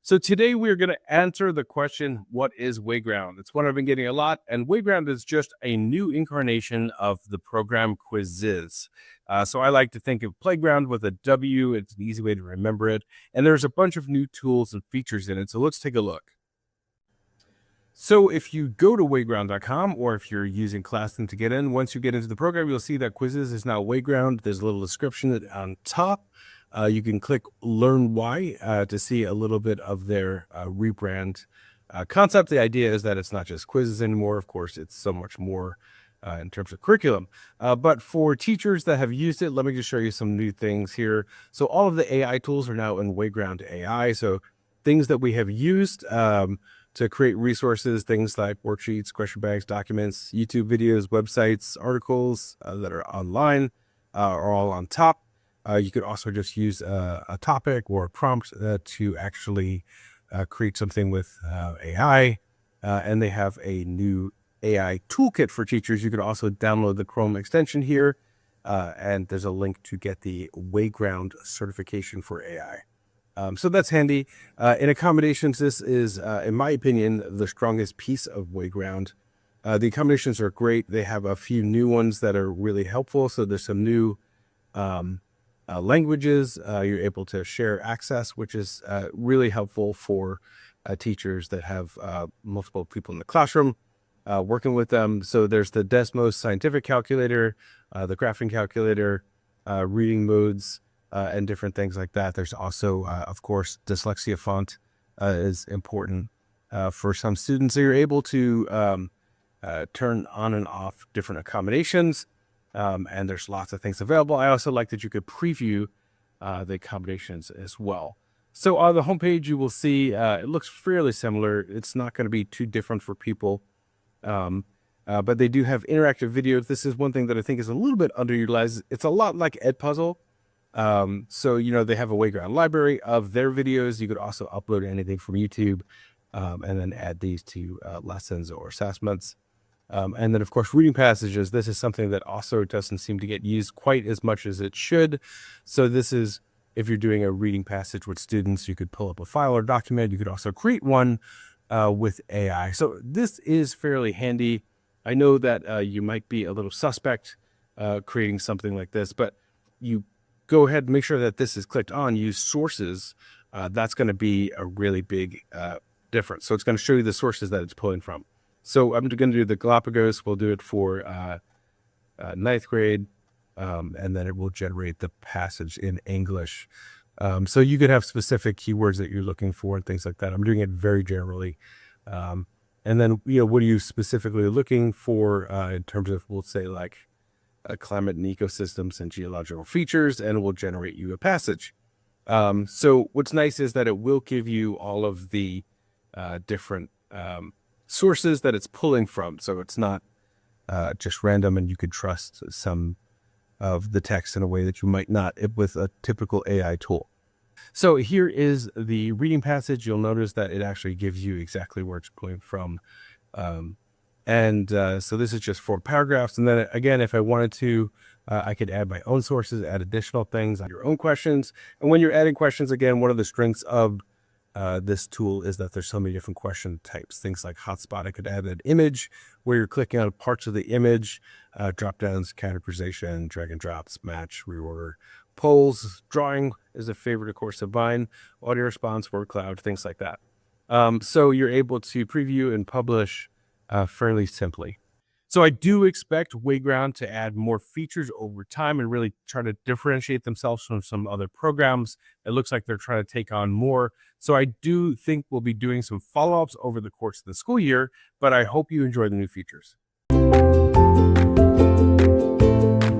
So today we're going to answer the question, what is Wayground? It's one I've been getting a lot, and Wayground is just a new incarnation of the program Quizizz. So I like to think of playground with a W. It's an easy way to remember it. And there's a bunch of new tools and features in it. So let's take a look. So if you go to wayground.com, or if you're using Classroom to get in, once you get into the program, you'll see that Quizizz is now Wayground. There's a little description on top. You can click Learn Why to see a little bit of their rebrand concept. The idea is that it's not just quizzes anymore. Of course, it's so much more in terms of curriculum. But for teachers that have used it, let me just show you some new things here. So all of the AI tools are now in Wayground AI. So things that we have used to create resources, things like worksheets, question banks, documents, YouTube videos, websites, articles that are online are all on top. You could also just use a topic or a prompt to actually create something with AI. And they have a new AI toolkit for teachers. You could also download the Chrome extension here. And there's a link to get the Wayground certification for AI. So that's handy. In accommodations, this is, in my opinion, the strongest piece of Wayground. The accommodations are great. They have a few new ones that are really helpful. So there's some new languages. You're able to share access, which is really helpful for teachers that have multiple people in the classroom working with them. So there's the Desmos scientific calculator, the graphing calculator, reading modes, and different things like that. There's also, of course, dyslexia font is important for some students. So you're able to turn on and off different accommodations. And there's lots of things available. I also like that you could preview the accommodations as well. So on the homepage, you will see it looks fairly similar. It's not going to be too different for people. But they do have interactive videos. This is one thing that I think is a little bit underutilized. It's a lot like Edpuzzle. So, they have a Wayground library of their videos. You could also upload anything from YouTube and then add these to lessons or assessments. And then, of course, reading passages. This is something that also doesn't seem to get used quite as much as it should. So this is, if you're doing a reading passage with students, you could pull up a file or document. You could also create one with AI. So this is fairly handy. I know that you might be a little suspect creating something like this, but you go ahead and make sure that this is clicked on, use sources. That's going to be a really big difference. So it's going to show you the sources that it's pulling from. So I'm going to do the Galapagos. We'll do it for ninth grade, and then it will generate the passage in English. So you could have specific keywords that you're looking for and things like that. I'm doing it very generally. And then, what are you specifically looking for in terms of, we'll say, like climate and ecosystems and geological features, and it will generate you a passage. So what's nice is that it will give you all of the different sources that it's pulling from. So it's not just random, and you could trust some of the text in a way that you might not with a typical AI tool. So here is the reading passage. You'll notice that it actually gives you exactly where it's pulling from. So this is just 4 paragraphs. And then again, if I wanted to, I could add my own sources, add additional things on your own questions. And when you're adding questions, again, one of the strengths of this tool is that there's so many different question types. Things like hotspot, I could add an image where you're clicking on parts of the image, drop downs, categorization, drag and drops, match, reorder, polls, drawing is a favorite, of course, of mine, audio response, word cloud, things like that. So you're able to preview and publish fairly simply. So I do expect Wayground to add more features over time and really try to differentiate themselves from some other programs. It looks like they're trying to take on more. So I do think we'll be doing some follow-ups over the course of the school year, but I hope you enjoy the new features.